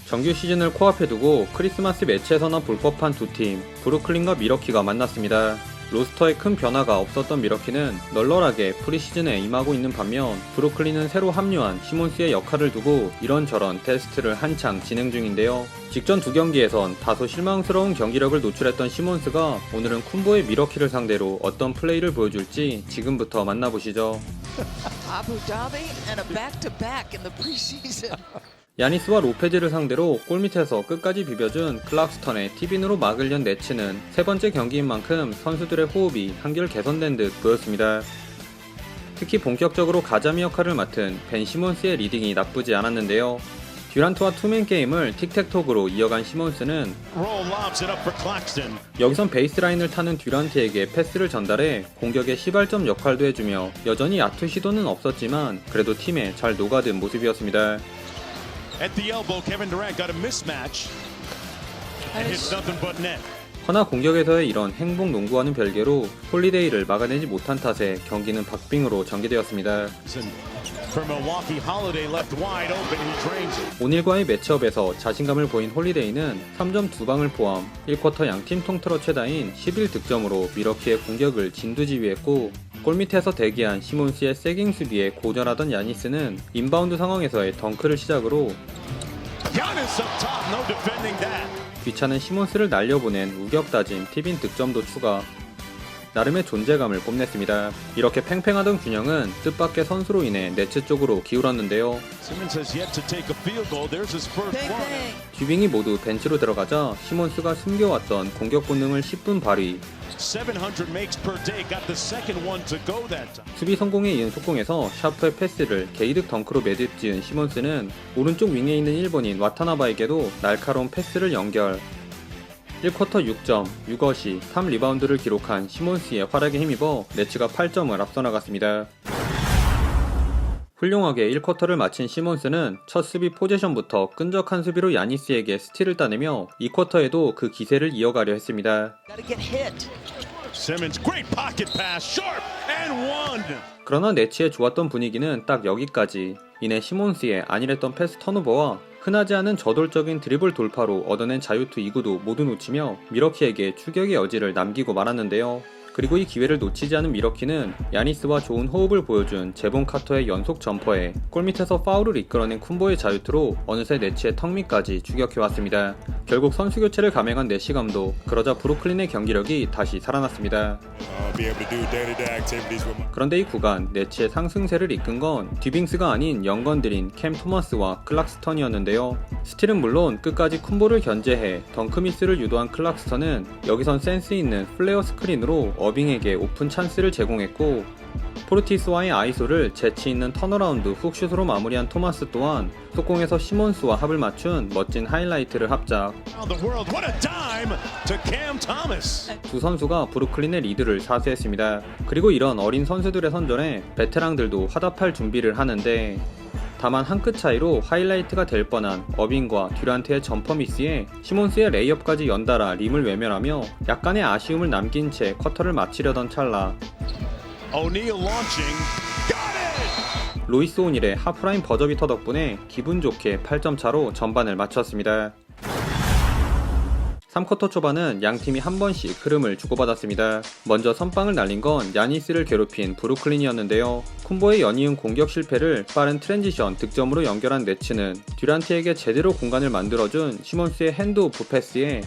정규 시즌을 코앞에 두고 크리스마스 매치에서나 볼 법한 두 팀, 브루클린과 미러키가 만났습니다. 로스터에 큰 변화가 없었던 미러키는 널널하게 프리시즌에 임하고 있는 반면 브루클린은 새로 합류한 시몬스의 역할을 두고 이런저런 테스트를 한창 진행 중인데요. 직전 두 경기에선 다소 실망스러운 경기력을 노출했던 시몬스가 오늘은 쿤보의 미러키를 상대로 어떤 플레이를 보여줄지 지금부터 만나보시죠. Abu Dhabi and a back-to-back in the preseason. 야니스와 로페즈를 상대로 골밑에서 끝까지 비벼준 클락스턴의 팁인으로 막을 연 네츠는 세 번째 경기인 만큼 선수들의 호흡이 한결 개선된 듯 보였습니다. 특히 본격적으로 가자미 역할을 맡은 벤 시몬스의 리딩이 나쁘지 않았는데요. 듀란트와 투맨 게임을 틱택톡으로 이어간 시몬스는 여기선 베이스라인을 타는 듀란트에게 패스를 전달해 공격의 시발점 역할도 해주며 여전히 야투 시도는 없었지만 그래도 팀에 잘 녹아든 모습이었습니다. At the elbow, Kevin Durant got a mismatch and hits nothing but net. 허나 공격에서의 이런 행복 농구와는 별개로 홀리데이를 막아내지 못한 탓에 경기는 박빙으로 전개되었습니다. For Milwaukee, Holiday left wide open and he drains it. 오늘과의 매치업에서 자신감을 보인 홀리데이는 3점 2방을 포함 1쿼터 양팀 통틀어 최다인 11득점으로 미러키의 공격을 진두지휘했고 골밑에서 대기한 시몬스의 세깅 수비에 고전하던 야니스는 인바운드 상황에서의 덩크를 시작으로 Giannis up top, no defending that. 귀찮은 시몬스를 날려보낸 우격다짐 팁인 득점도 추가. 나름의 존재감을 뽐냈습니다. 이렇게 팽팽하던 균형은 뜻밖의 선수로 인해 네츠 쪽으로 기울었는데요. Simmons has yet to take a field goal. There's his first Bang, one. bang. 듀빙이 모두 벤치로 들어가자 시몬스가 숨겨왔던 공격 본능을 10분 발휘. 700 makes per day. Got the second one to go that time. 수비 성공에 이은 속공에서 샤프의 패스를 게이득 덩크로 매듭 지은 시몬스는 오른쪽 윙에 있는 일본인 와타나바에게도 날카로운 패스를 연결. 1쿼터 6점, 6어시, 3리바운드를 기록한 시몬스의 활약에 힘입어 네츠가 8점을 앞서 나갔습니다. 훌륭하게 1쿼터를 마친 시몬스는 첫 수비 포지션부터 끈적한 수비로 야니스에게 스틸을 따내며 2쿼터에도 그 기세를 이어가려 했습니다. Gotta get hit. Simmons, great pocket pass, sharp and one. 그러나 네츠의 좋았던 분위기는 딱 여기까지. 이내 시몬스의 안일했던 패스 턴오버와 흔하지 않은 저돌적인 드리블 돌파로 얻어낸 자유투 2구도 모두 놓치며 미러키에게 추격의 여지를 남기고 말았는데요. 그리고 이 기회를 놓치지 않은 미러키는 야니스와 좋은 호흡을 보여준 제본 카터의 연속 점퍼에 골밑에서 파울을 이끌어낸 쿤보의 자유투로 어느새 네츠의 턱 밑까지 추격해왔습니다. 결국 선수 교체를 감행한 내시 감독, 그러자 브루클린의 경기력이 다시 살아났습니다. 그런데 이 구간 네츠의 상승세를 이끈 건 듀빙스가 아닌 영건들인 캠 토머스와 클락스턴이었는데요. 스틸은 물론 끝까지 쿤보를 견제해 덩크미스를 유도한 클락스턴은 여기선 센스 있는 플레어 스크린으로 어빙에게 오픈 찬스를 제공했고 포르티스와의 아이소를 재치있는 턴어라운드 훅슛으로 마무리한 토마스 또한 속공에서 시몬스와 합을 맞춘 멋진 하이라이트를 합작. Around the world, what a dime to Cam Thomas. 두 선수가 브루클린의 리드를 사수했습니다. 그리고 이런 어린 선수들의 선전에 베테랑들도 화답할 준비를 하는데 다만 한 끗 차이로 하이라이트가 될 뻔한 어빙과 듀란트의 점퍼 미스에 시몬스의 레이업까지 연달아 림을 외면하며 약간의 아쉬움을 남긴 채 쿼터를 마치려던 찰나 O'Neal launching. Got it! 로이스 오닐의 하프라인 버저비터 덕분에 기분 좋게 8점 차로 전반을 마쳤습니다. 3쿼터 초반은 양팀이 한 번씩 흐름을 주고받았습니다. 먼저 선빵을 날린 건 야니스를 괴롭힌 브루클린이었는데요. 쿤보의 연이은 공격 실패를 빠른 트랜지션 득점으로 연결한 네츠는 듀란트에게 제대로 공간을 만들어준 시몬스의 핸드오프 패스에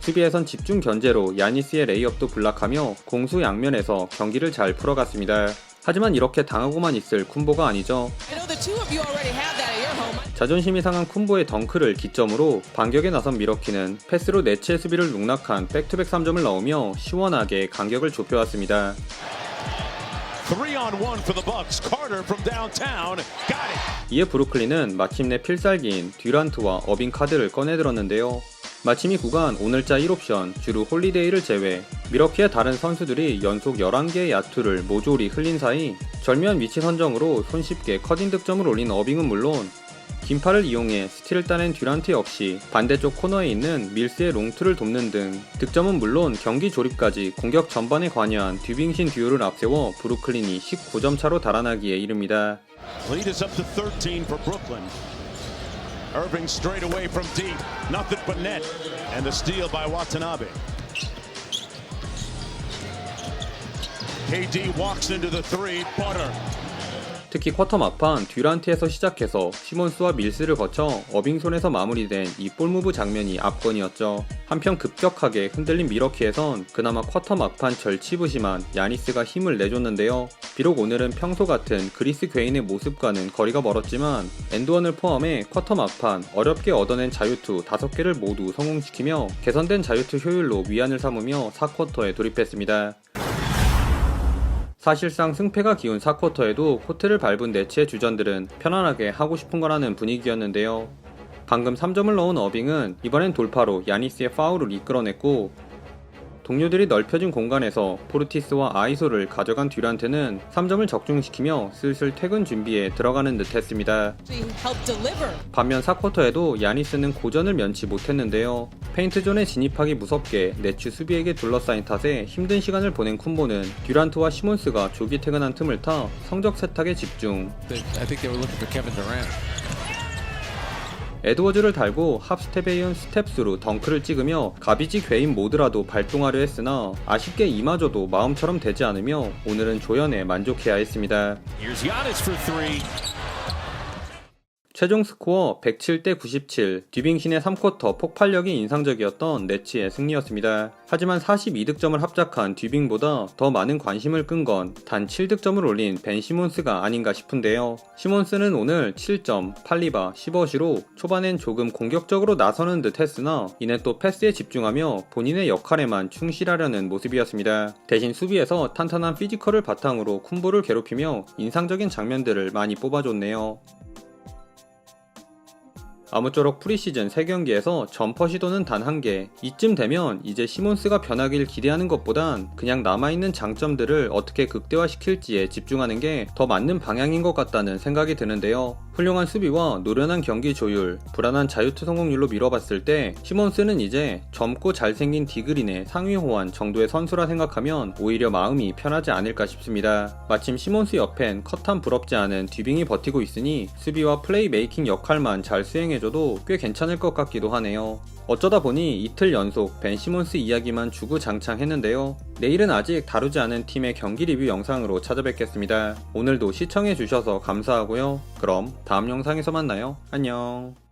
수비에선 집중 견제로 야니스의 레이업도 블락하며 공수 양면에서 경기를 잘 풀어갔습니다. 하지만 이렇게 당하고만 있을 쿤보가 아니죠. I know the two of you already have that at your home. 자존심이 상한 쿤보의 덩크를 기점으로 반격에 나선 미러키는 패스로 네츠의 수비를 농락한 백투백 3점을 넣으며 시원하게 간격을 좁혀왔습니다. 3-on-1 for the Bucks. Carter from downtown. Got it. 이에 브루클린은 마침내 필살기인 듀란트와 어빙 카드를 꺼내들었는데요. 마침 이 구간 오늘자 1옵션 주루 홀리데이를 제외 미러키의 다른 선수들이 연속 11개의 야투를 모조리 흘린 사이 절묘한 위치 선정으로 손쉽게 커팅 득점을 올린 어빙은 물론 긴팔을 이용해 스틸을 따낸 듀란트 역시 반대쪽 코너에 있는 밀스의 롱투를 돕는 등 득점은 물론 경기 조립까지 공격 전반에 관여한 듀빙신 듀오를 앞세워 브루클린이 19점 차로 달아나기에 이릅니다. Lead is up to 13 for Brooklyn. Irving straight away from deep. Nothing but net. And the steal by Watanabe. KD walks into the three. Butter. 특히 쿼터 막판 듀란트에서 시작해서 시몬스와 밀스를 거쳐 어빙 손에서 마무리된 이 볼무브 장면이 압권이었죠. 한편 급격하게 흔들린 미러키에선 그나마 쿼터 막판 절치부심한 야니스가 힘을 내줬는데요. 비록 오늘은 평소 같은 그리스 괴인의 모습과는 거리가 멀었지만 엔드원을 포함해 쿼터 막판 어렵게 얻어낸 자유투 5개를 모두 성공시키며 개선된 자유투 효율로 위안을 삼으며 4쿼터에 돌입했습니다. 사실상 승패가 기운 4쿼터에도 코트를 밟은 네츠의 주전들은 편안하게 하고 싶은 거라는 분위기였는데요. 방금 3점을 넣은 어빙은 이번엔 돌파로 야니스의 파울을 이끌어냈고, 동료들이 넓혀진 공간에서 포르티스와 아이소를 가져간 듀란트는 3점을 적중시키며 슬슬 퇴근 준비에 들어가는 듯 했습니다. 반면 4쿼터에도 야니스는 고전을 면치 못했는데요. 페인트존에 진입하기 무섭게 네츠 수비에게 둘러싸인 탓에 힘든 시간을 보낸 쿤보는 듀란트와 시몬스가 조기 퇴근한 틈을 타 성적 세탁에 집중. 에드워즈를 달고 합스텝에 이은 스텝스로 덩크를 찍으며 가비지 괴인 모드라도 발동하려 했으나 아쉽게 이마저도 마음처럼 되지 않으며 오늘은 조연에 만족해야 했습니다. 최종 스코어 107대 97, 듀빙신의 3쿼터 폭발력이 인상적이었던 네츠의 승리였습니다. 하지만 42득점을 합작한 듀빙보다 더 많은 관심을 끈 건 단 7득점을 올린 벤 시몬스가 아닌가 싶은데요. 시몬스는 오늘 7점, 8리바, 10어시로 초반엔 조금 공격적으로 나서는 듯 했으나 이내 또 패스에 집중하며 본인의 역할에만 충실하려는 모습이었습니다. 대신 수비에서 탄탄한 피지컬을 바탕으로 쿤보를 괴롭히며 인상적인 장면들을 많이 뽑아줬네요. 아무쪼록 프리시즌 3경기에서 점퍼 시도는 단 1개. 이쯤 되면 이제 시몬스가 변하길 기대하는 것보단 그냥 남아있는 장점들을 어떻게 극대화시킬지에 집중하는 게 더 맞는 방향인 것 같다는 생각이 드는데요. 훌륭한 수비와 노련한 경기 조율, 불안한 자유투 성공률로 미뤄봤을 때 시몬스는 이제 젊고 잘생긴 디그린의 상위 호환 정도의 선수라 생각하면 오히려 마음이 편하지 않을까 싶습니다. 마침 시몬스 옆엔 컷한 부럽지 않은 듀빙이 버티고 있으니 수비와 플레이메이킹 역할만 잘 수행해줘도 꽤 괜찮을 것 같기도 하네요. 어쩌다 보니 이틀 연속 벤 시몬스 이야기만 주구장창했는데요. 내일은 아직 다루지 않은 팀의 경기 리뷰 영상으로 찾아뵙겠습니다. 오늘도 시청해주셔서 감사하고요. 그럼 다음 영상에서 만나요. 안녕.